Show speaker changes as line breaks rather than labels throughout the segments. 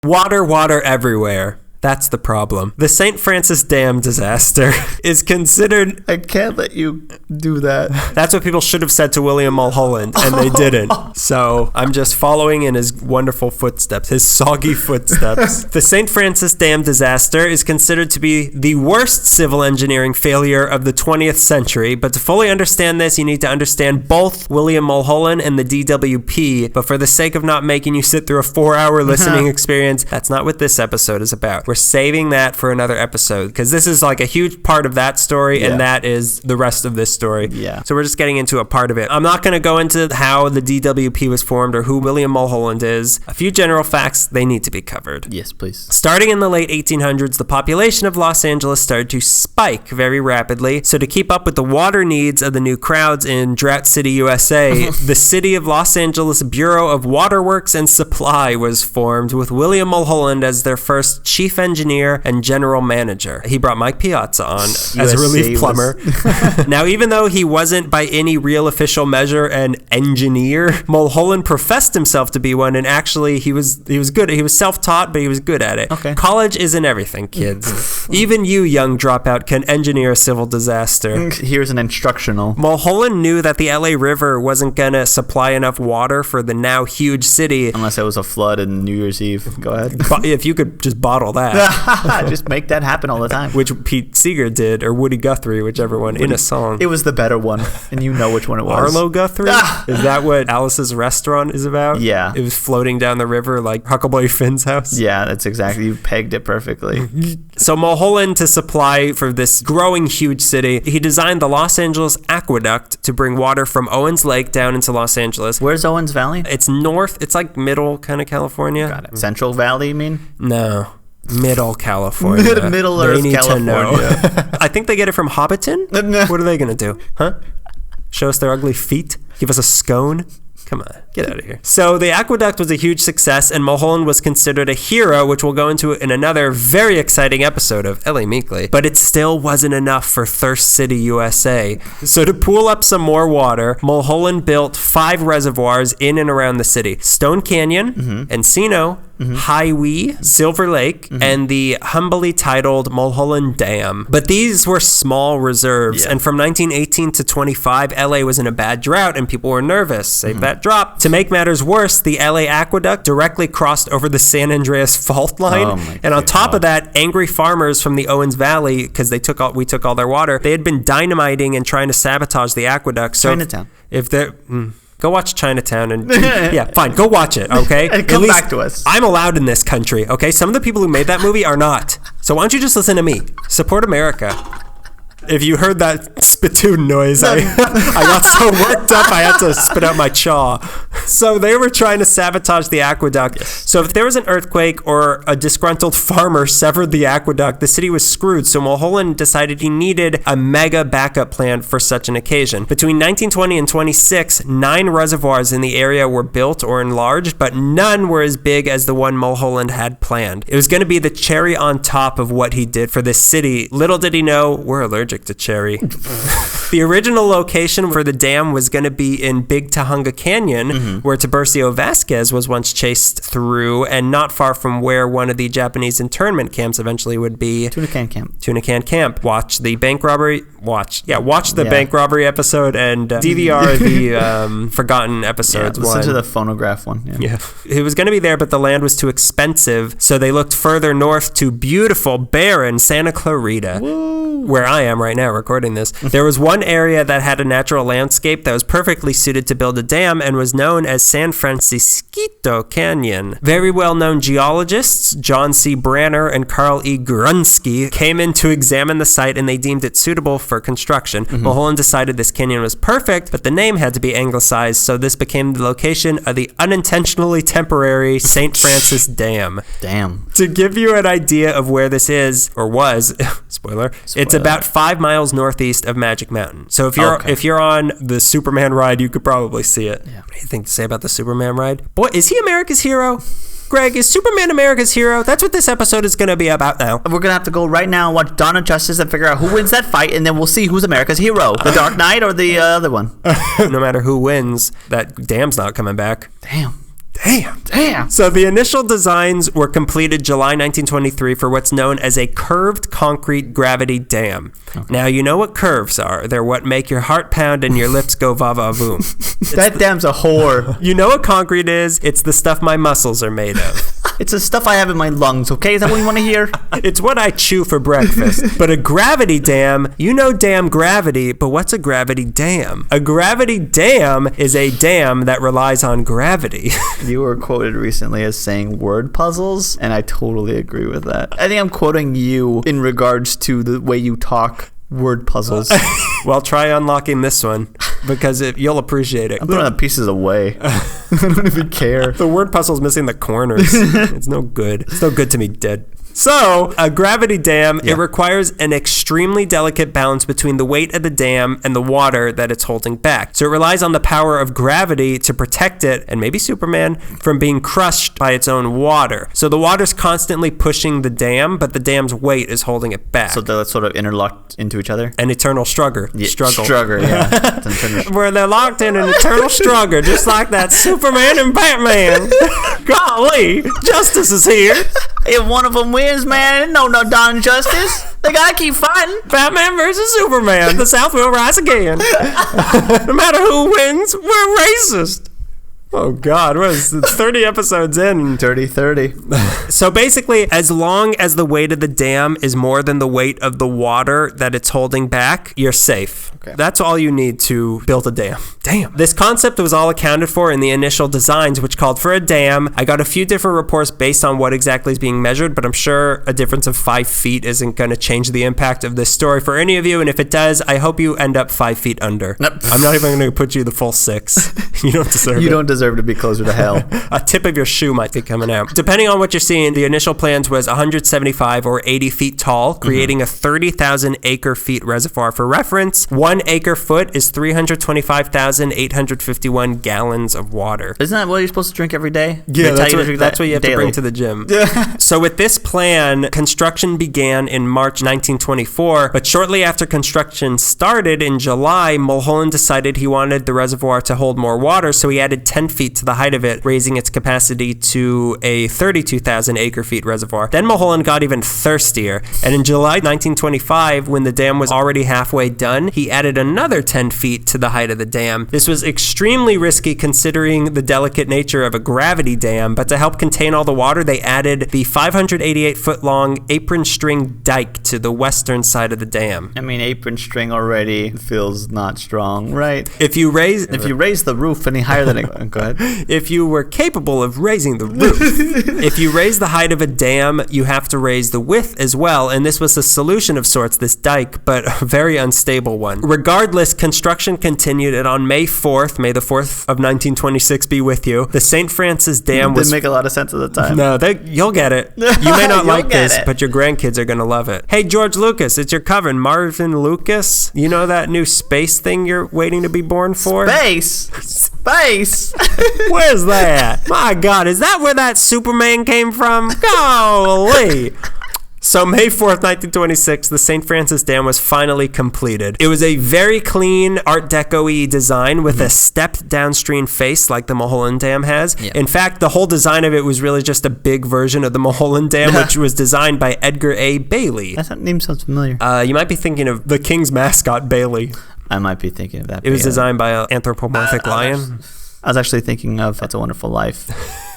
Water everywhere. That's the problem. The St. Francis Dam disaster is considered...
I can't let you do that.
That's what people should have said to William Mulholland, and they didn't. So I'm just following in his wonderful footsteps, his soggy footsteps. The St. Francis Dam disaster is considered to be the worst civil engineering failure of the 20th century, but to fully understand this, you need to understand both William Mulholland and the DWP, but for the sake of not making you sit through a 4-hour listening experience, that's not what this episode is about. We're saving that for another episode because this is like a huge part of that story, and that is the rest of this story.
Yeah.
So we're just getting into a part of it. I'm not going to go into how the DWP was formed or who William Mulholland is. A few general facts, they need to be covered.
Yes, please.
Starting in the late 1800s, the population of Los Angeles started to spike very rapidly. So to keep up with the water needs of the new crowds in Drought City, USA, the City of Los Angeles Bureau of Waterworks and Supply was formed with William Mulholland as their first chief engineer and general manager. He brought Mike Piazza on as a relief plumber. Now, even though he wasn't by any real official measure an engineer, Mulholland professed himself to be one, and actually he was good. He was self-taught, but he was good at it.
Okay.
College isn't everything, kids. Even you, young dropout, can engineer a civil disaster.
Here's an instructional.
Mulholland knew that the LA River wasn't going to supply enough water for the now huge city.
Unless it was a flood in New Year's Eve. Go ahead.
But if you could just bottle that.
Just make that happen all the time.
Which Pete Seeger did, or Woody Guthrie, whichever one, in a song.
It was the better one, and you know which one it was.
Arlo Guthrie? Is that what Alice's Restaurant is about?
Yeah.
It was floating down the river like Huckleberry Finn's house?
Yeah, that's exactly. You pegged it perfectly.
So Mulholland, to supply for this growing huge city, he designed the Los Angeles Aqueduct to bring water from Owens Lake down into Los Angeles.
Where's Owens Valley?
It's north. It's like middle kind of California.
Got it. Central Valley, you mean?
No. Middle California.
Middle
they
Earth,
need
California.
To know. I think they get it from Hobbiton. What are they going to do? Huh? Show us their ugly feet? Give us a scone? Come on, get out of here. So the aqueduct was a huge success, and Mulholland was considered a hero, which we'll go into in another very exciting episode of L.A. Meekly. But it still wasn't enough for Thirst City, USA. So to pool up some more water, Mulholland built 5 reservoirs in and around the city. Stone Canyon, Encino, Highway, Silver Lake, and the humbly titled Mulholland Dam. But these were small reserves, and from 1918 to 25, LA was in a bad drought, and people were nervous. Save that drop. To make matters worse, the LA Aqueduct directly crossed over the San Andreas fault line, and on top of that, angry farmers from the Owens Valley, because we took all their water, they had been dynamiting and trying to sabotage the aqueduct. So
Chinatown.
If they're... Go watch Chinatown and yeah, fine. Go watch it, okay?
And come back to us.
I'm allowed in this country, okay? Some of the people who made that movie are not. So why don't you just listen to me? Support America. If you heard that spittoon noise, I got so worked up I had to spit out my jaw. So they were trying to sabotage the aqueduct. Yes. So if there was an earthquake or a disgruntled farmer severed the aqueduct, the city was screwed. So Mulholland decided he needed a mega backup plan for such an occasion. Between 1920 and 26, 9 reservoirs in the area were built or enlarged, but none were as big as the one Mulholland had planned. It was going to be the cherry on top of what he did for this city. Little did he know, we're allergic to cherry. The original location for the dam was going to be in Big Tahunga Canyon, where Tiburcio Vasquez was once chased through, and not far from where one of the Japanese internment camps eventually would be.
Tuna Can Camp.
Tuna Can Camp. Watch the bank robbery. Watch the bank robbery episode and DVR the forgotten episodes.
Listen to the phonograph one.
Yeah. It was going to be there, but the land was too expensive, so they looked further north to beautiful, barren Santa Clarita. Woo. Where I am right now recording this. There was one area that had a natural landscape that was perfectly suited to build a dam and was known as San Francisquito Canyon. Very well-known geologists, John C. Branner and Carl E. Grunsky, came in to examine the site, and they deemed it suitable for construction. Mulholland decided this canyon was perfect, but the name had to be anglicized, so this became the location of the unintentionally temporary St. Francis Dam.
Damn.
To give you an idea of where this is, or was, spoiler, it's about 5 miles northeast of Magic Mountain. So if you're on the Superman ride, you could probably see it. Yeah. What do you think to say about the Superman ride? Boy, is he America's hero? Greg, is Superman America's hero? That's what this episode is going to be about now.
We're going to have to go right now and watch Dawn of Justice and figure out who wins that fight, and then we'll see who's America's hero. The Dark Knight or the other one?
No matter who wins, that dam's not coming back.
Damn. Damn.
So the initial designs were completed July 1923 for what's known as a curved concrete gravity dam. Okay. Now, you know what curves are. They're what make your heart pound and your lips go va-va-voom.
That dam's a whore.
You know what concrete is? It's the stuff my muscles are made of.
It's the stuff I have in my lungs, okay? Is that what you want to hear?
It's what I chew for breakfast. But a gravity dam, you know damn gravity, but what's a gravity dam? A gravity dam is a dam that relies on gravity.
You were quoted recently as saying word puzzles, and I totally agree with that. I think I'm quoting you in regards to the way you talk word puzzles.
Well, try unlocking this one, because you'll appreciate it.
I'm throwing the pieces away. I don't even care.
The word puzzle's missing the corners. It's no good. It's no good to me dead. So, a gravity dam, it requires an extremely delicate balance between the weight of the dam and the water that it's holding back. So it relies on the power of gravity to protect it, and maybe Superman, from being crushed by its own water. So the water's constantly pushing the dam, but the dam's weight is holding it back.
So they're sort of interlocked into each other?
An eternal struggle.
Struggle, yeah.
Where they're locked in an eternal struggle, just like that Superman and Batman. Golly, Justice is here.
If one of them wins, man, no Dawn Justice. They gotta keep fighting.
Batman versus Superman. The South will rise again. No matter who wins, we're racist. Oh, God. What is it? 30 episodes in.
30.
So basically, as long as the weight of the dam is more than the weight of the water that it's holding back, you're safe. Okay. That's all you need to build a dam. Damn. This concept was all accounted for in the initial designs, which called for a dam. I got a few different reports based on what exactly is being measured, but I'm sure a difference of 5 feet isn't going to change the impact of this story for any of you. And if it does, I hope you end up 5 feet under. Nope. I'm not even going to put you the full 6. You don't deserve it.
You don't deserve to be closer to hell.
A tip of your shoe might be coming out. Depending on what you're seeing, the initial plans was 175 or 80 feet tall, creating a 30,000 acre feet reservoir. For reference, 1 acre foot is 325,851 gallons of water.
Isn't that what you're supposed to drink every day?
Yeah, that's what you have to bring to the gym. So with this plan, construction began in March 1924, but shortly after construction started in July, Mulholland decided he wanted the reservoir to hold more water, so he added 10 feet to the height of it, raising its capacity to a 32,000 acre feet reservoir. Then Mulholland got even thirstier, and in July 1925, when the dam was already halfway done, he added another 10 feet to the height of the dam. This was extremely risky considering the delicate nature of a gravity dam, but to help contain all the water, they added the 588-foot-long apron string dike to the western side of the dam.
I mean, apron string already feels not strong, right?
If you raise
the roof any higher than it... Go ahead.
If you were capable of raising the roof. If you raise the height of a dam, you have to raise the width as well, and this was a solution of sorts, this dike, but a very unstable one. Regardless, construction continued, and on May 4th, May the 4th of 1926 be with you, the St. Francis Dam was...
Didn't make a lot of sense at the time.
No, you'll get it. You may not like this, but your grandkids are going to love it. Hey, George Lucas, it's your cousin, Marvin Lucas. You know that new space thing you're waiting to be born for?
Space?
Where's that? My God, is that where that Superman came from? Golly. So May 4th, 1926, the St. Francis Dam was finally completed. It was a very clean Art Deco-y design with a stepped downstream face like the Mulholland Dam has. Yeah. In fact, the whole design of it was really just a big version of the Mulholland Dam, which was designed by Edgar A. Bailey.
That name sounds familiar.
You might be thinking of the King's mascot, Bailey.
I might be thinking of that.
It was designed by an anthropomorphic lion.
I was actually thinking of It's a Wonderful Life.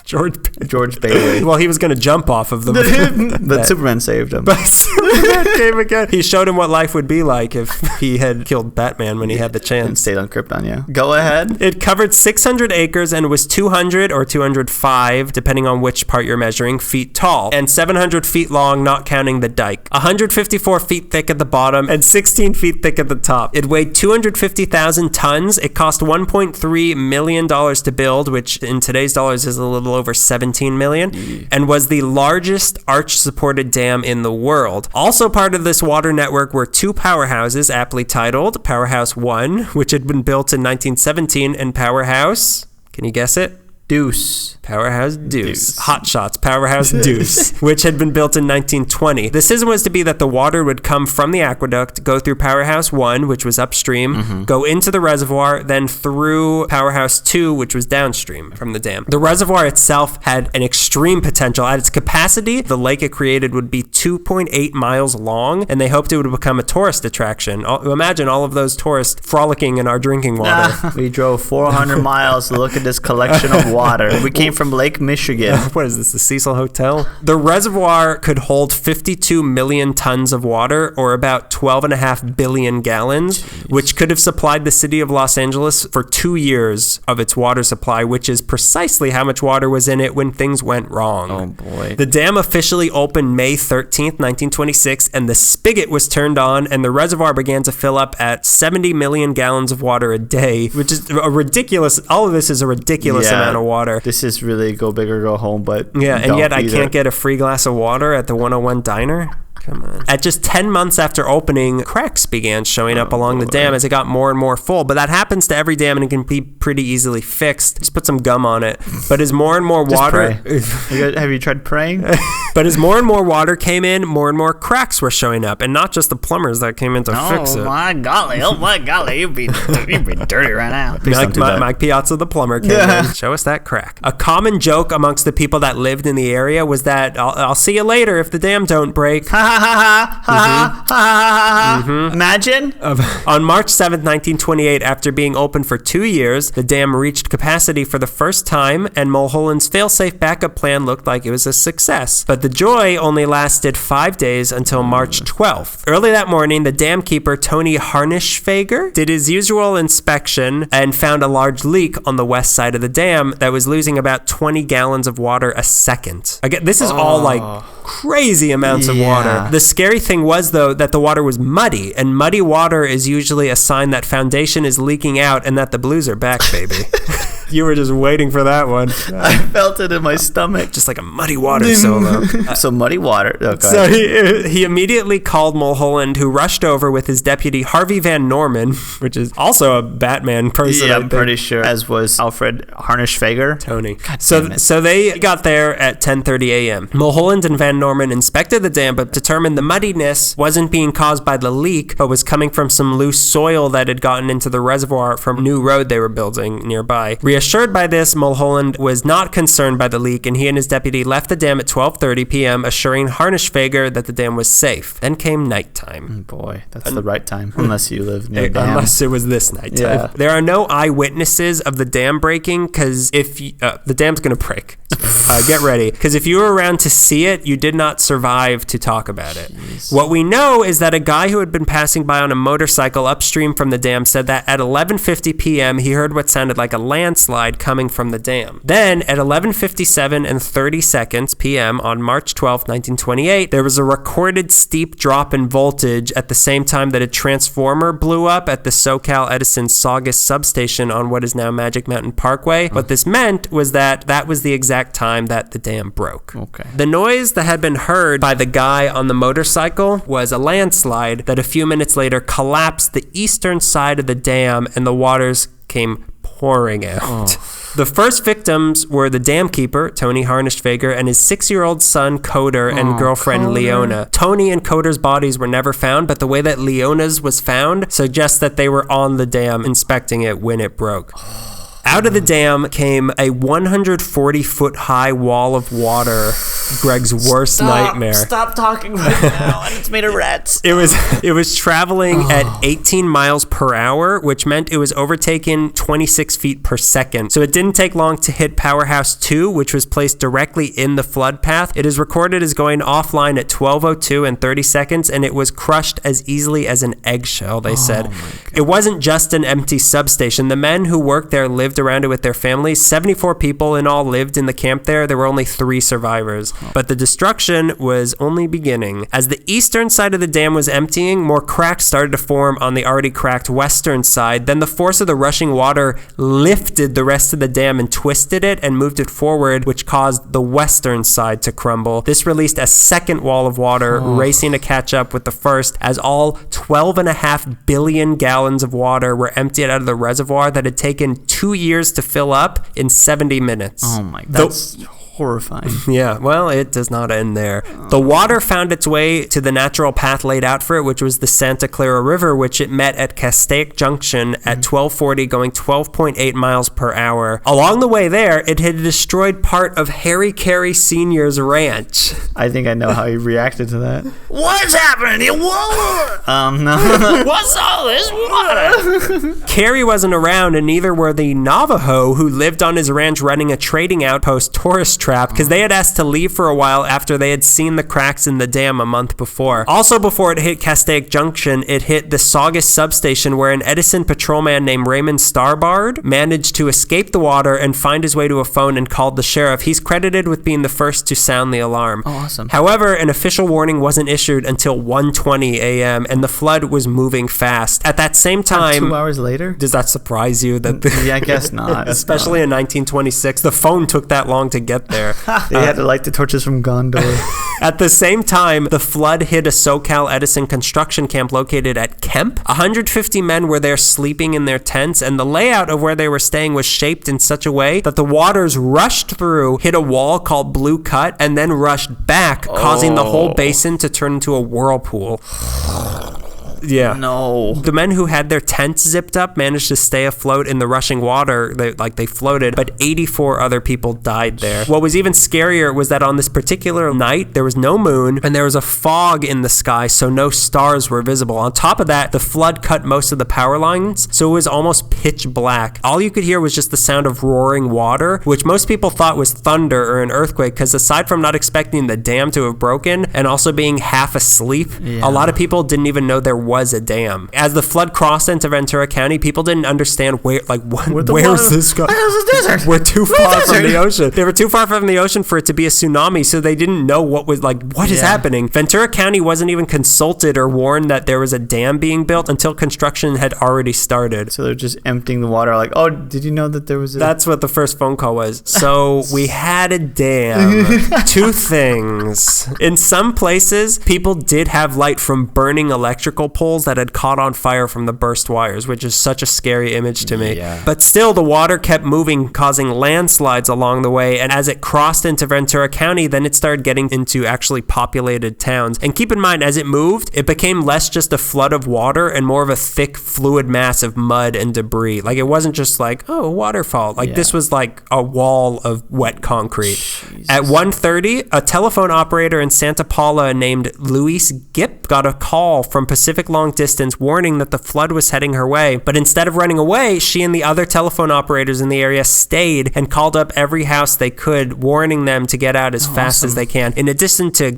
George
Bailey.
Well, he was going to jump off of them.
But Superman saved him.
But Superman came again. He showed him what life would be like if he had killed Batman when he had the chance.
And stayed on Krypton, yeah. Go ahead.
It covered 600 acres and was 200 or 205, depending on which part you're measuring, feet tall, and 700 feet long, not counting the dike. 154 feet thick at the bottom and 16 feet thick at the top. It weighed 250,000 tons. It cost $1.3 million to build, which in today's dollars is a little over 17 million, and was the largest arch-supported dam in the world. Also part of this water network were 2 powerhouses, aptly titled Powerhouse 1, which had been built in 1917, and Powerhouse, can you guess it?
Deuce.
Powerhouse Deuce. Hot Shots Powerhouse Deuce, which had been built in 1920. The system was to be that the water would come from the aqueduct, go through Powerhouse 1, which was upstream, go into the reservoir, then through Powerhouse 2, which was downstream from the dam. The reservoir itself had an extreme potential. At its capacity, the lake it created would be 2.8 miles long, and they hoped it would become a tourist attraction. Imagine all of those tourists frolicking in our drinking water.
We drove 400 miles to look at this collection of water. We came from Lake Michigan.
What is this, the Cecil Hotel? The reservoir could hold 52 million tons of water, or about 12.5 billion gallons, which could have supplied the city of Los Angeles for 2 years of its water supply, which is precisely how much water was in it when things went wrong.
Oh, boy.
The dam officially opened May 13th, 1926, and the spigot was turned on, and the reservoir began to fill up at 70 million gallons of water a day, which is a ridiculous, all of this is a ridiculous amount of water.
This is really go big or go home, but
yeah, and yet I can't get a free glass of water at the 101 Diner? Come on. At just 10 months after opening, cracks began showing up along the dam as it got more and more full. But that happens to every dam and it can be pretty easily fixed. Just put some gum on it. But as more and more water...
Have you tried praying?
But as more and more water came in, more and more cracks were showing up. And not just the plumbers that came in to fix it.
Oh my golly, you've been dirty right now.
Mike Piazza, the plumber, came in. Show us that crack. A common joke amongst the people that lived in the area was that, I'll see you later if the dam don't break.
Imagine.
On March 7th, 1928, after being open for 2 years, the dam reached capacity for the first time, and Mulholland's fail-safe backup plan looked like it was a success. But the joy only lasted 5 days until March 12th. Early that morning, the dam keeper, Tony Harnischfeger, did his usual inspection and found a large leak on the west side of the dam that was losing about 20 gallons of water a second. Again, this is all like crazy amounts of water. The scary thing was, though, that the water was muddy, and muddy water is usually a sign that foundation is leaking out and that the Blues are back, baby. You were just waiting for that one.
I felt it in my stomach.
Just like a muddy water solo.
So muddy water. Okay.
So he immediately called Mulholland, who rushed over with his deputy Harvey Van Norman, which is also a Batman person.
Yeah, I'm pretty sure. As was Alfred Harnischfeger.
Tony. So they got there at 10:30 a.m. Mulholland and Van Norman inspected the dam, but determined the muddiness wasn't being caused by the leak, but was coming from some loose soil that had gotten into the reservoir from a new road they were building nearby. Reassured by this, Mulholland was not concerned by the leak, and he and his deputy left the dam at 12:30 p.m., assuring Harnischfeger that the dam was safe. Then came nighttime.
Boy, that's the right time, unless you live near the dam.
Unless it was this nighttime. Yeah. There are no eyewitnesses of the dam breaking, because if the dam's going to break. Get ready, because if you were around to see it, you did not survive to talk about it. Jeez. What we know is that a guy who had been passing by on a motorcycle upstream from the dam said that at 11:50 p.m. he heard what sounded like a landslide coming from the dam. Then at 11:57 and 30 seconds p.m. on March 12, 1928, there was a recorded steep drop in voltage at the same time that a transformer blew up at the SoCal Edison Saugus substation on what is now Magic Mountain Parkway. What this meant was that was the exact time that the dam broke.
Okay.
The noise that had been heard by the guy on the motorcycle was a landslide that a few minutes later collapsed the eastern side of the dam, and the waters came pouring out. The first victims were the dam keeper, Tony Harnischfeger, and his 6-year-old son, Coder, and girlfriend, Leona. Tony and Coder's bodies were never found, but the way that Leona's was found suggests that they were on the dam inspecting it when it broke. Out of the dam came a 140-foot high wall of water, Greg's worst nightmare.
Stop talking right now. It's made of rats.
It was traveling at 18 miles per hour, which meant it was overtaken 26 feet per second. So it didn't take long to hit Powerhouse 2, which was placed directly in the flood path. It is recorded as going offline at 12:02 and 30 seconds, and it was crushed as easily as an eggshell, they said. It wasn't just an empty substation. The men who worked there lived around it with their families. 74 people in all lived in the camp there. There were only 3 survivors. But the destruction was only beginning. As the eastern side of the dam was emptying, more cracks started to form on the already cracked western side. Then the force of the rushing water lifted the rest of the dam and twisted it and moved it forward, which caused the western side to crumble. This released a second wall of water, racing to catch up with the first, as all 12.5 billion gallons of water were emptied out of the reservoir that had taken 2 years to fill up in 70 minutes.
Oh my, that's horrifying.
Yeah, well, it does not end there. The water found its way to the natural path laid out for it, which was the Santa Clara River, which it met at Castaic Junction at 1240, going 12.8 miles per hour. Along the way there, it had destroyed part of Harry Carey Sr.'s ranch.
I think I know how he reacted to that. What's happening here? No.
What's all this water? Carey wasn't around, and neither were the Navajo, who lived on his ranch running a trading outpost tourist trap, because they had asked to leave for a while after they had seen the cracks in the dam a month before. Also, before it hit Castaic Junction, it hit the Saugus substation, where an Edison patrolman named Raymond Starbard managed to escape the water and find his way to a phone and called the sheriff. He's credited with being the first to sound the alarm.
Oh, awesome.
However, an official warning wasn't issued until 1:20 a.m. and the flood was moving fast. At that same time,
2 hours later?
Does that surprise you?
Yeah, I guess not.
Especially in 1926, the phone took that long to get there.
They had to light the torches from Gondor.
At the same time, the flood hit a SoCal Edison construction camp located at Kemp. 150 men were there sleeping in their tents, and the layout of where they were staying was shaped in such a way that the waters rushed through, hit a wall called Blue Cut, and then rushed back, causing the whole basin to turn into a whirlpool. Yeah.
No.
The men who had their tents zipped up managed to stay afloat in the rushing water. They floated, but 84 other people died there. What was even scarier was that on this particular night, there was no moon and there was a fog in the sky, so no stars were visible. On top of that, the flood cut most of the power lines, so it was almost pitch black. All you could hear was just the sound of roaring water, which most people thought was thunder or an earthquake, because aside from not expecting the dam to have broken and also being half asleep, a lot of people didn't even know there was a dam. As the flood crossed into Ventura County, people didn't understand where's this going?
Where's the desert?
We're too far from the ocean. They were too far from the ocean for it to be a tsunami, so they didn't know what is happening. Ventura County wasn't even consulted or warned that there was a dam being built until construction had already started.
So they're just emptying the water like, oh, did you know that there was a...
That's what the first phone call was. So we had a dam. Two things. In some places, people did have light from burning electrical poles that had caught on fire from the burst wires, which is such a scary image to me.
Yeah.
But still, the water kept moving, causing landslides along the way, and as it crossed into Ventura County, then it started getting into actually populated towns. And keep in mind, as it moved, it became less just a flood of water and more of a thick fluid mass of mud and debris. Like, it wasn't just like, oh, a waterfall. Like, this was like a wall of wet concrete. Jesus. At 1:30, a telephone operator in Santa Paula named Luis Gipp got a call from Pacific Long Distance warning that the flood was heading her way. But instead of running away, she and the other telephone operators in the area stayed and called up every house they could, warning them to get out as fast as they can. In addition to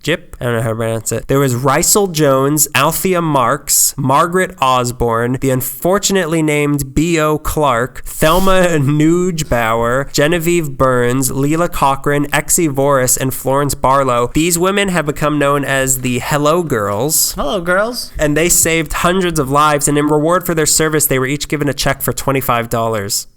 Jip, I don't know how to pronounce it. There was Rysel Jones, Althea Marks, Margaret Osborne, the unfortunately named B.O. Clark, Thelma Neugebauer, Genevieve Burns, Leela Cochran, Exie Voris, and Florence Barlow. These women have become known as the Hello Girls.
Hello, girls.
And they saved hundreds of lives, and in reward for their service, they were each given a check for $25.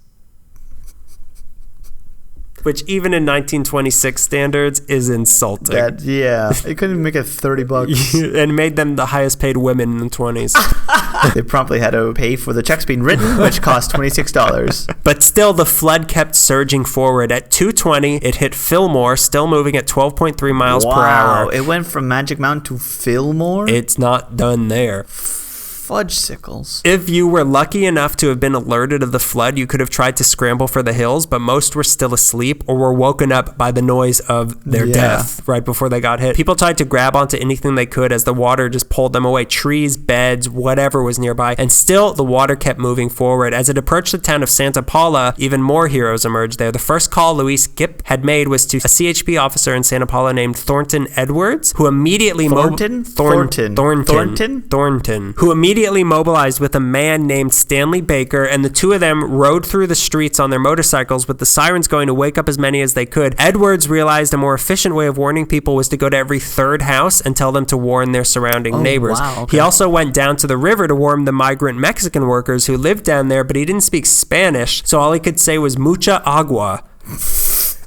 Which even in 1926 standards is insulting.
They couldn't make it $30
and made them the highest paid women in the 20s.
They promptly had to pay for the checks being written, which cost $26.
But still, the flood kept surging forward. At 2:20, it hit Fillmore, still moving at 12.3 miles per hour.
It went from Magic Mountain to Fillmore?
It's not done there.
Fudge sickles.
If you were lucky enough to have been alerted of the flood, you could have tried to scramble for the hills, but most were still asleep or were woken up by the noise of their death right before they got hit. People tried to grab onto anything they could as the water just pulled them away. Trees, beds, whatever was nearby. And still, the water kept moving forward. As it approached the town of Santa Paula, even more heroes emerged there. The first call Luis Gipp had made was to a CHP officer in Santa Paula named Thornton Edwards, who immediately...
Thornton?
Thornton. Who immediately immediately mobilized with a man named Stanley Baker, and the two of them rode through the streets on their motorcycles with the sirens going to wake up as many as they could. Edwards realized a more efficient way of warning people was to go to every third house and tell them to warn their surrounding neighbors.
Wow, okay.
He also went down to the river to warn the migrant Mexican workers who lived down there, but he didn't speak Spanish, so all he could say was mucha agua.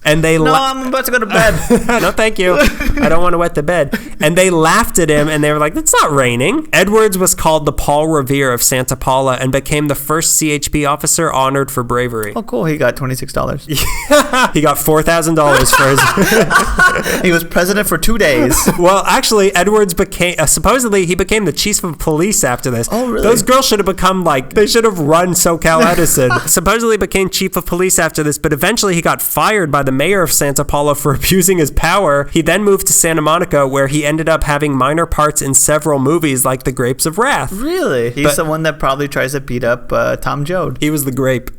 And they
I'm about to go to bed.
No, thank you. I don't want to wet the bed. And they laughed at him, and they were like, it's not raining. Edwards was called the Paul Revere of Santa Paula and became the first CHP officer honored for bravery.
Oh, cool. He got $26.
He got $4,000 for his...
He was president for 2 days.
Well, actually, Edwards became... supposedly, he became the chief of police after this.
Oh, really?
Those girls should have become they should have run SoCal Edison. Supposedly became chief of police after this, but eventually he got fired by the mayor of Santa Paula for abusing his power. He then moved to Santa Monica, where he ended up having minor parts in several movies like The Grapes of Wrath.
Really? He's the one that probably tries to beat up Tom Joad.
He was the grape.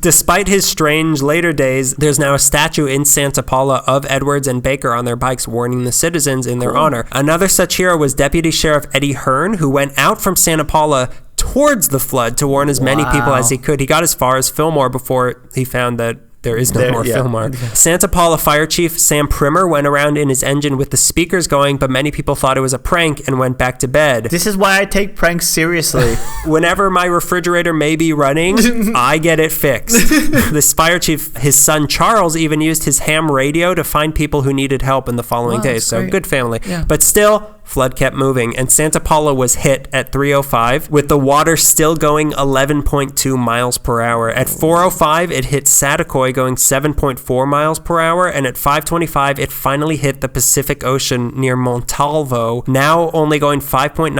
Despite his strange later days, there's now a statue in Santa Paula of Edwards and Baker on their bikes warning the citizens in their honor. Another such hero was Deputy Sheriff Eddie Hearn, who went out from Santa Paula towards the flood to warn as many people as he could. He got as far as Fillmore before he found that there is no more Fillmore. Santa Paula Fire Chief Sam Primer went around in his engine with the speakers going, but many people thought it was a prank and went back to bed.
This is why I take pranks seriously.
Whenever my refrigerator may be running, I get it fixed. This fire chief, his son Charles, even used his ham radio to find people who needed help in the following days. So
great.
Good family.
Yeah.
But still, flood kept moving, and Santa Paula was hit at 3:05, with the water still going 11.2 miles per hour. At 4:05, it hit Saticoy going 7.4 miles per hour, and at 5:25, it finally hit the Pacific Ocean near Montalvo, now only going 5.9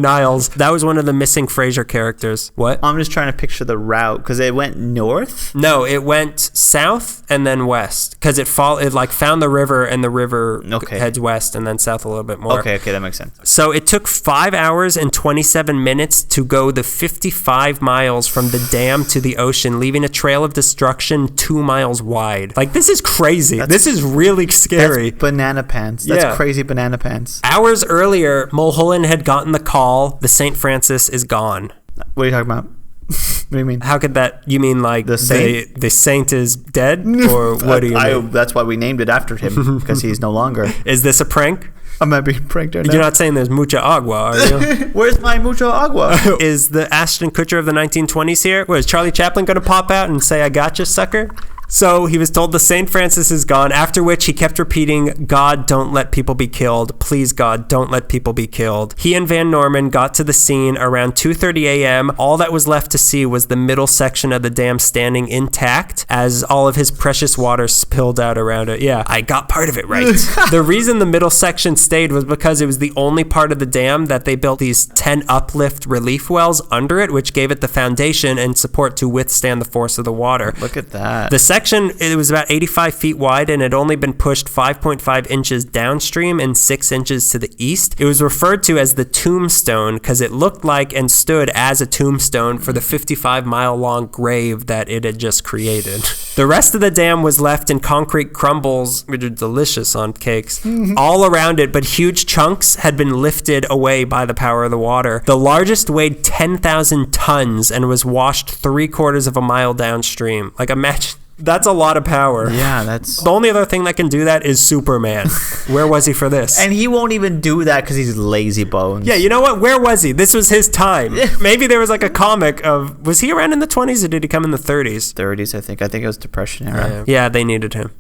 miles. That was one of the missing Frasier characters. What?
I'm just trying to picture the route, because it went north?
No, it went south and then west, because it found the river, and the river heads west and then south a little bit more.
Okay, that makes sense.
So it took 5 hours and 27 minutes to go the 55 miles from the dam to the ocean, leaving a trail of destruction 2 miles wide. This is crazy. This is really scary.
That's banana pants. That's crazy banana pants.
Hours earlier, Mulholland had gotten the call, the St. Francis is gone.
What are you talking about? What do you mean?
How could that... You mean the saint is dead? Or what do you mean?
That's why we named it after him, because he's no longer.
Is this a prank?
I might be pranked right now.
You're not saying there's mucha agua, are you?
Where's my mucho agua?
Is the Ashton Kutcher of the 1920s here? Is Charlie Chaplin going to pop out and say, I gotcha, sucker? So he was told the St. Francis is gone, after which he kept repeating, God, don't let people be killed. Please, God, don't let people be killed. He and Van Norman got to the scene around 2:30 a.m. All that was left to see was the middle section of the dam standing intact as all of his precious water spilled out around it. Yeah, I got part of it right. The reason the middle section stayed was because it was the only part of the dam that they built these 10 uplift relief wells under it, which gave it the foundation and support to withstand the force of the water.
Look at that.
The section, it was about 85 feet wide and had only been pushed 5.5 inches downstream and 6 inches to the east. It was referred to as the tombstone because it looked like and stood as a tombstone for the 55-mile-long grave that it had just created. The rest of the dam was left in concrete crumbles, which are delicious on cakes, all around it, but huge chunks had been lifted away by the power of the water. The largest weighed 10,000 tons and was washed 3/4 of a mile downstream. Imagine... That's a lot of power.
Yeah, that's...
The only other thing that can do that is Superman. Where was he for this?
And he won't even do that because he's lazy bones.
Yeah, you know what? Where was he? This was his time. Maybe there was a comic of... Was he around in the 20s or did he come in the 30s?
30s, I think. I think it was Depression era.
Yeah, they needed him.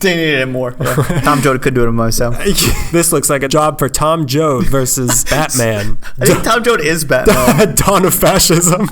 They needed him more. Yeah. Tom Joad could do it himself.
This looks like a job for Tom Joad versus Batman.
I think Tom Joad is Batman.
Dawn of fascism.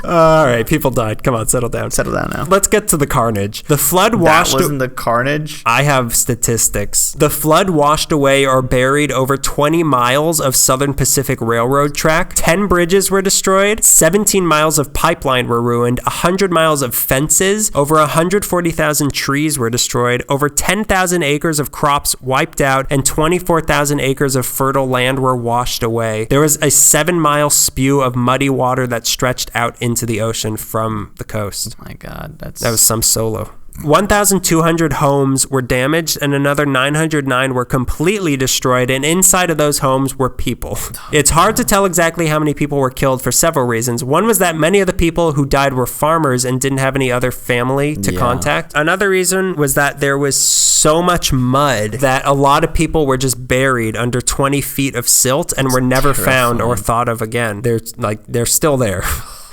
All right, people died. Come on, settle down.
Settle down now.
Let's get to the carnage. The flood washed...
That wasn't the carnage?
I have statistics. The flood washed away or buried over 20 miles of Southern Pacific Railroad track. 10 bridges were destroyed. 17 miles of pipeline were ruined. 100 miles of fences. Over 140,000 trees were destroyed. Over 10,000 acres of crops wiped out. And 24,000 acres of fertile land were washed away. There was a 7-mile spew of muddy water that stretched out into the ocean from the coast.
Oh my God,
that was some solo. 1,200 homes were damaged and another 909 were completely destroyed, and inside of those homes were people. It's hard to tell exactly how many people were killed for several reasons. One was that many of the people who died were farmers and didn't have any other family to contact. Another reason was that there was so much mud that a lot of people were just buried under 20 feet of silt and were never found or thought of again. They're still there.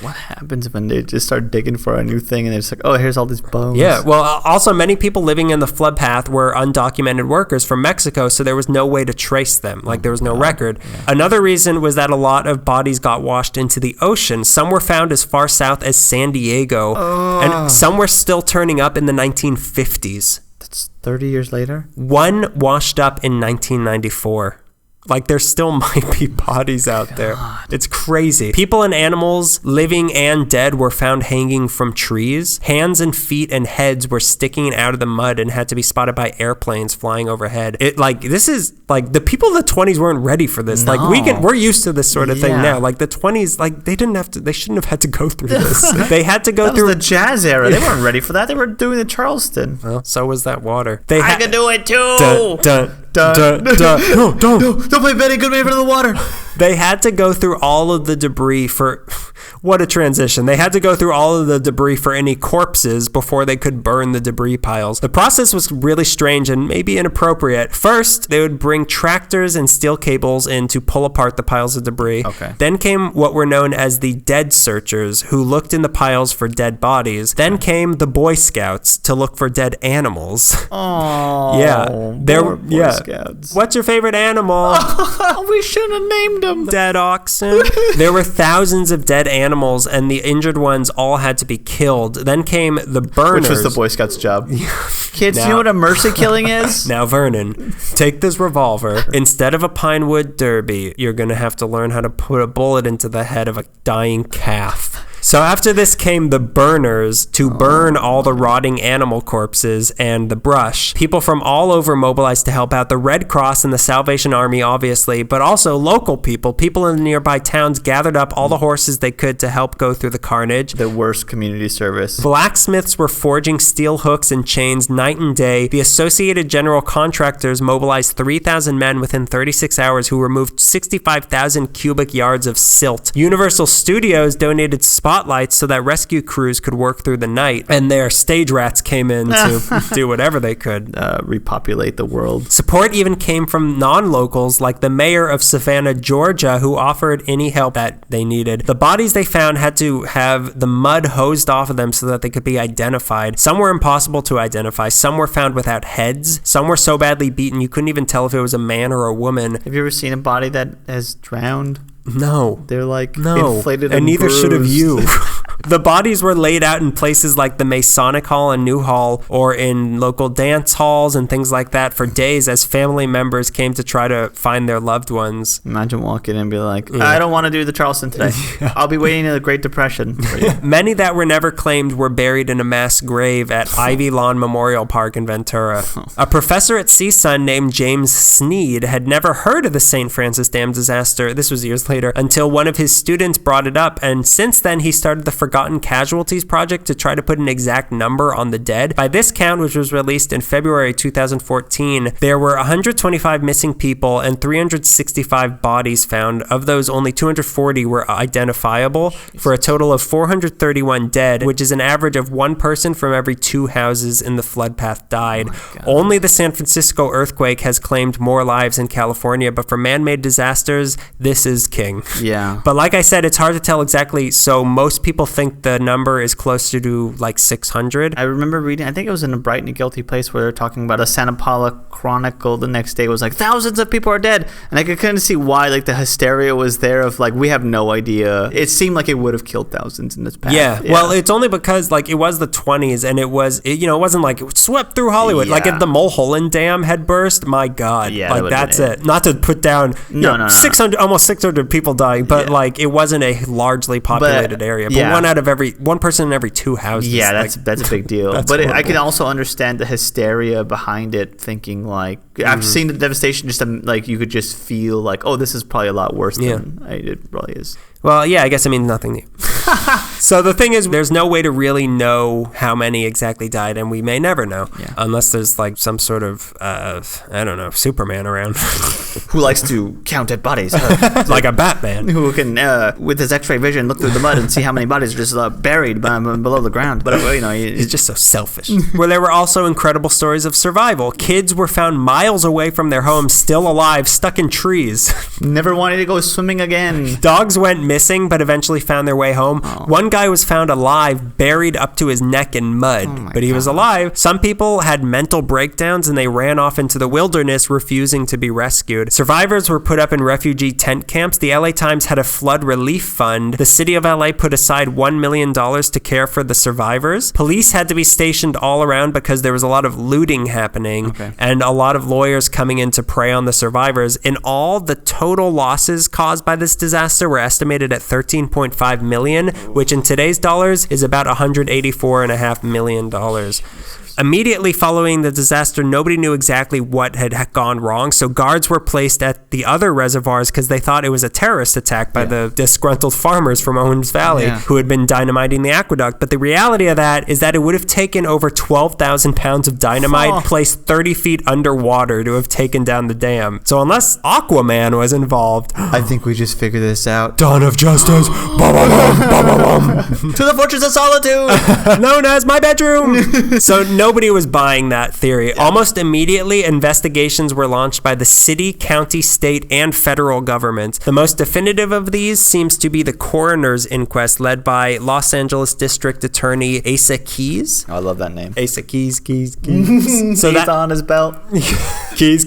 What happens when they just start digging for a new thing and they're just like, oh, here's all these bones?
Yeah, well, also many people living in the flood path were undocumented workers from Mexico, so there was no way to trace them. Like, there was no record. Yeah. Another reason was that a lot of bodies got washed into the ocean. Some were found as far south as San Diego, and some were still turning up in the 1950s.
That's 30 years later?
One washed up in 1994. Like, there still might be bodies out there. It's crazy. People and animals, living and dead, were found hanging from trees. Hands and feet and heads were sticking out of the mud and had to be spotted by airplanes flying overhead. This is, like, the people in the 20s weren't ready for this. No. Like, we're used to this sort of thing now. Like, the 20s, like, they shouldn't have had to go through this. They had to go through
the jazz era. They weren't ready for that. They were doing the Charleston.
Well, so was that water.
I can do it too. No, don't play Betty Goodman for the water.
They had to go through all of the debris for... What a transition. They had to go through all of the debris for any corpses before they could burn the debris piles. The process was really strange and maybe inappropriate. First, they would bring tractors and steel cables in to pull apart the piles of debris.
Okay.
Then came what were known as the dead searchers, who looked in the piles for dead bodies. Then came the Boy Scouts to look for dead animals.
Oh,
yeah.
Boy Scouts.
What's your favorite animal?
We shouldn't have named them.
Dead oxen. There were thousands of dead animals, and the injured ones all had to be killed. Then came the burners.
Which was the Boy Scouts' job. Kids, you know what a mercy killing is?
Now, Vernon, take this revolver. Instead of a pine wood derby, you're going to have to learn how to put a bullet into the head of a dying calf. So after this came the burners to burn all the rotting animal corpses and the brush. People from all over mobilized to help out. The Red Cross and the Salvation Army, obviously, but also local people. People in the nearby towns gathered up all the horses they could to help go through the carnage.
The worst community service.
Blacksmiths were forging steel hooks and chains night and day. The Associated General Contractors mobilized 3,000 men within 36 hours who removed 65,000 cubic yards of silt. Universal Studios donated spotlights so that rescue crews could work through the night, and their stage rats came in to do whatever they could.
Repopulate the world.
Support even came from non-locals like the mayor of Savannah, Georgia, who offered any help that they needed. The bodies they found had to have the mud hosed off of them so that they could be identified. Some were impossible to identify. Some were found without heads. Some were so badly beaten you couldn't even tell if it was a man or a woman.
Have you ever seen a body that has drowned?
No.
They're like inflated and
neither
bruised.
Should have you. The bodies were laid out in places like the Masonic Hall and New Hall, or in local dance halls and things like that for days as family members came to try to find their loved ones.
Imagine walking in and be like, I don't want to do the Charleston today. I'll be waiting in the Great Depression for you.
Many that were never claimed were buried in a mass grave at Ivy Lawn Memorial Park in Ventura. A professor at CSUN named James Sneed had never heard of the St. Francis Dam disaster. This was years later, until one of his students brought it up, and since then he started the Forgotten Casualties Project to try to put an exact number on the dead. By this count, which was released in February 2014, there were 125 missing people and 365 bodies found. Of those, only 240 were identifiable, for a total of 431 dead, which is an average of one person from every 2 houses in the flood path died. Only the San Francisco earthquake has claimed more lives in California, but for man-made disasters, this is king.
Yeah.
But like I said, it's hard to tell exactly, so most people think the number is closer to like 600.
I remember reading, I think it was in a Bright and Guilty Place, where they're talking about a Santa Paula Chronicle the next day was like, thousands of people are dead. And I could kind of see why, like, the hysteria was there of like, we have no idea. It seemed like it would have killed thousands in this path.
Yeah. Well, it's only because like it was the 20s and it wasn't like it swept through Hollywood. Like if the Mulholland Dam had burst, my God.
Yeah,
like that's it. Not to put down 600, almost 600 people dying, but like it wasn't a largely populated area. But one person in every 2 houses.
Yeah, that's a big deal. But I can also understand the hysteria behind it, thinking like, after seeing the devastation, just like you could just feel like, oh, this is probably a lot worse than it really is.
Well, yeah, I guess it means nothing new. So the thing is, there's no way to really know how many exactly died, and we may never know unless there's like some sort of, I don't know, Superman around.
Who likes to count dead bodies.
Like a Batman.
Who can, with his x-ray vision, look through the mud and see how many bodies are just buried below the ground. But,
he's just so selfish. Where there were also incredible stories of survival. Kids were found miles away from their homes, still alive, stuck in trees.
Never wanted to go swimming again.
Dogs went missing, but eventually found their way home. Oh. One guy was found alive, buried up to his neck in mud, but he was alive. Some people had mental breakdowns and they ran off into the wilderness, refusing to be rescued. Survivors were put up in refugee tent camps. The LA Times had a flood relief fund. The city of LA put aside $1 million to care for the survivors. Police had to be stationed all around because there was a lot of looting happening and a lot of lawyers coming in to prey on the survivors. In all, the total losses caused by this disaster were estimated at $13.5 million, which in today's dollars is about $184.5 million. Immediately following the disaster, nobody knew exactly what had gone wrong, so guards were placed at the other reservoirs because they thought it was a terrorist attack by the disgruntled farmers from Owens Valley who had been dynamiting the aqueduct. But the reality of that is that it would have taken over 12,000 pounds of dynamite placed 30 feet underwater to have taken down the dam. So unless Aquaman was involved...
I think we just figured this out.
Dawn of Justice. To
the Fortress of Solitude!
Known as my bedroom! So nobody was buying that theory. Almost immediately, investigations were launched by the city, county, state, and federal governments. The most definitive of these seems to be the coroner's inquest led by Los Angeles District Attorney Asa Keys.
I love that name.
Asa Keys. So
that on his belt.
Keys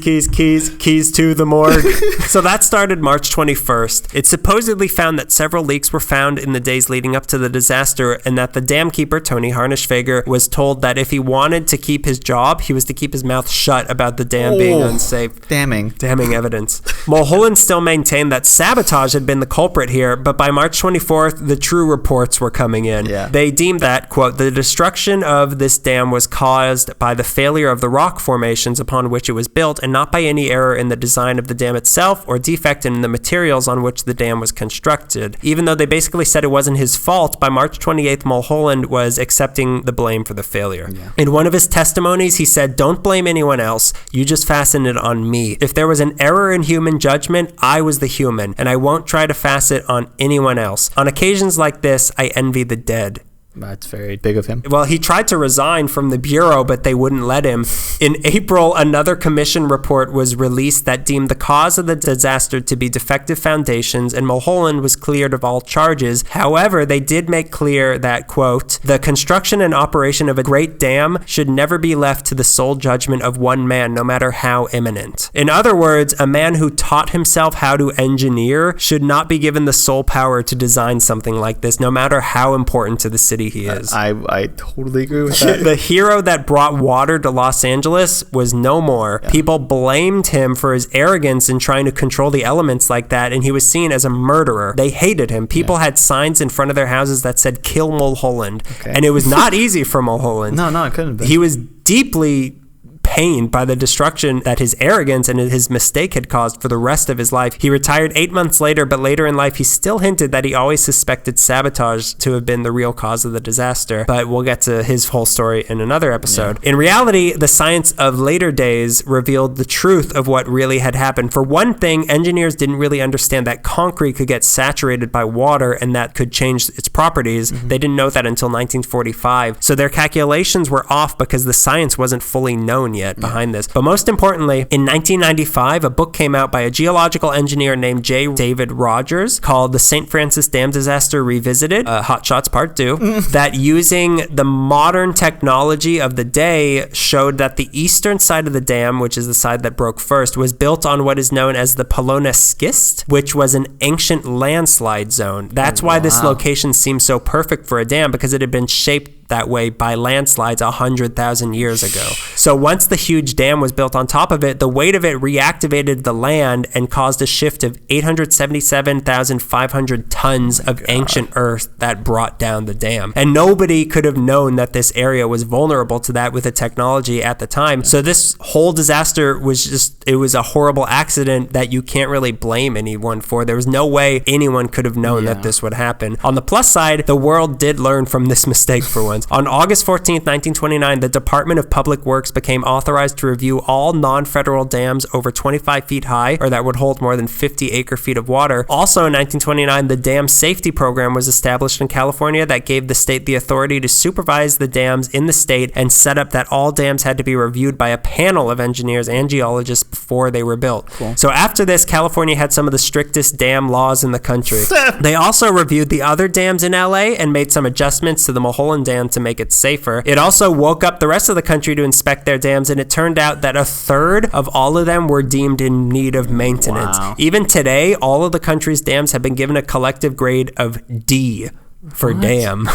to the morgue. So that started March 21st. It supposedly found that several leaks were found in the days leading up to the disaster, and that the dam keeper, Tony Harnischfeger, was told that if he wanted to keep his job, he was to keep his mouth shut about the dam being unsafe.
Damning
evidence. Mulholland still maintained that sabotage had been the culprit here, but by March 24th, the true reports were coming in. They deemed that, quote, the destruction of this dam was caused by the failure of the rock formations upon which it was built, and not by any error in the design of the dam itself or defect in the materials on which the dam was constructed. Even though they basically said it wasn't his fault, by March 28th, Mulholland was accepting the blame for the failure. In one of his testimonies, he said, "Don't blame anyone else. You just fasten it on me. If there was an error in human judgment, I was the human, and I won't try to fasten it on anyone else. On occasions like this, I envy the dead."
That's very big of him.
Well, he tried to resign from the Bureau, but they wouldn't let him. In April, another commission report was released that deemed the cause of the disaster to be defective foundations, and Mulholland was cleared of all charges. However, they did make clear that, quote, the construction and operation of a great dam should never be left to the sole judgment of one man, no matter how eminent. In other words, a man who taught himself how to engineer should not be given the sole power to design something like this, no matter how important to the city he is.
I totally agree with that.
The hero that brought water to Los Angeles was no more. People blamed him for his arrogance in trying to control the elements like that, and he was seen as a murderer. They hated him. People had signs in front of their houses that said, "Kill Mulholland." And it was not easy for Mulholland.
No, it couldn't be.
He was deeply pained by the destruction that his arrogance and his mistake had caused for the rest of his life. He retired 8 months later, but later in life he still hinted that he always suspected sabotage to have been the real cause of the disaster. But we'll get to his whole story in another episode. In reality, the science of later days revealed the truth of what really had happened. For one thing, engineers didn't really understand that concrete could get saturated by water and that could change its properties. They didn't know that until 1945. So their calculations were off because the science wasn't fully known yet behind this. But most importantly, in 1995, a book came out by a geological engineer named J. David Rogers called The St. Francis Dam Disaster Revisited, Hot Shots Part 2, that using the modern technology of the day showed that the eastern side of the dam, which is the side that broke first, was built on what is known as the Polona Schist, which was an ancient landslide zone. That's why this location seemed so perfect for a dam, because it had been shaped that way by landslides 100,000 years ago. So once the huge dam was built on top of it, the weight of it reactivated the land and caused a shift of 877,500 tons of ancient earth that brought down the dam. And nobody could have known that this area was vulnerable to that with the technology at the time. So this whole disaster was it was a horrible accident that you can't really blame anyone for. There was no way anyone could have known that this would happen. On the plus side, the world did learn from this mistake for once. On August 14th, 1929, the Department of Public Works became authorized to review all non-federal dams over 25 feet high, or that would hold more than 50 acre-feet of water. Also in 1929, the Dam Safety Program was established in California that gave the state the authority to supervise the dams in the state and set up that all dams had to be reviewed by a panel of engineers and geologists before they were built. Cool. So after this, California had some of the strictest dam laws in the country. They also reviewed the other dams in LA and made some adjustments to the Mulholland Dam to make it safer. It also woke up the rest of the country to inspect their dams, and it turned out that a third of all of them were deemed in need of maintenance. Wow. Even today, all of the country's dams have been given a collective grade of D for dam.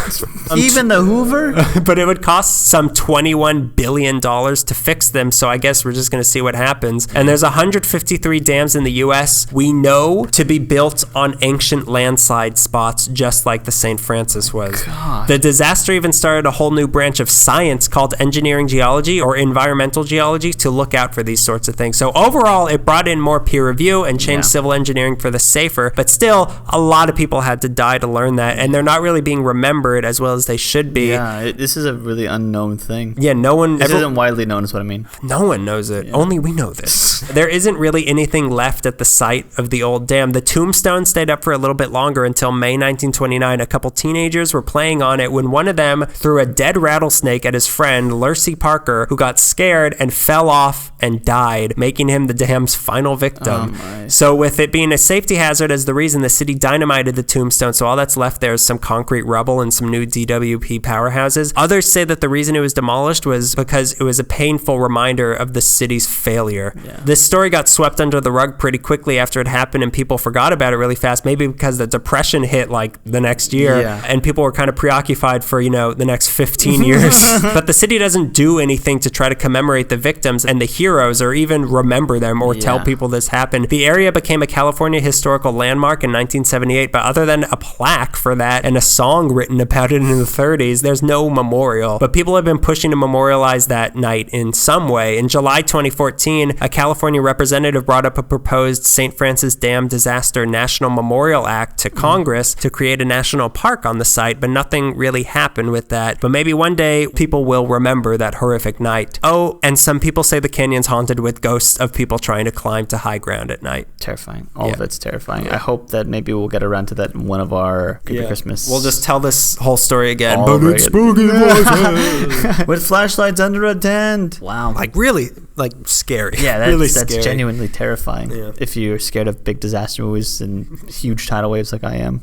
Even the Hoover?
But it would cost some $21 billion to fix them, so I guess we're just going to see what happens. And there's 153 dams in the U.S. we know to be built on ancient landslide spots, just like the St. Francis was. God. The disaster even started a whole new branch of science called engineering geology or environmental geology to look out for these sorts of things. So overall, it brought in more peer review and changed civil engineering for the safer, but still, a lot of people had to die to learn that, and they're not really being remembered as well as they should be.
Yeah, this is a really unknown thing.
Yeah, no one...
This isn't widely known is what I mean.
No one knows it. Yeah. Only we know this. There isn't really anything left at the site of the old dam. The tombstone stayed up for a little bit longer until May 1929. A couple teenagers were playing on it when one of them threw a dead rattlesnake at his friend, Lucy Parker, who got scared and fell off and died, making him the dam's final victim. So with it being a safety hazard as the reason, the city dynamited the tombstone, so all that's left there is some concrete rubble and some new DWP powerhouses. Others say that the reason it was demolished was because it was a painful reminder of the city's failure. Yeah. This story got swept under the rug pretty quickly after it happened, and people forgot about it really fast, maybe because the Depression hit like the next year, and people were kind of preoccupied for, the next 15 years. But the city doesn't do anything to try to commemorate the victims and the heroes or even remember them or tell people this happened. The area became a California historical landmark in 1978, but other than a plaque for that and a song written about it in the 30s, there's no memorial. But people have been pushing to memorialize that night in some way. In July 2014, a California representative brought up a proposed St. Francis Dam Disaster National Memorial Act to Congress to create a national park on the site, but nothing really happened with that. But maybe one day people will remember that horrific night. Oh, and some people say the canyon's haunted with ghosts of people trying to climb to high ground at night.
Terrifying. All of it's terrifying. I hope that maybe we'll get around to that in one of our Christmas.
We'll just tell this whole story again.
But it's spooky with flashlights under a tent. Wow.
Like really, scary.
Yeah, that's,
really
that's
scary.
genuinely terrifying. If you're scared of big disaster movies and huge tidal waves like I am.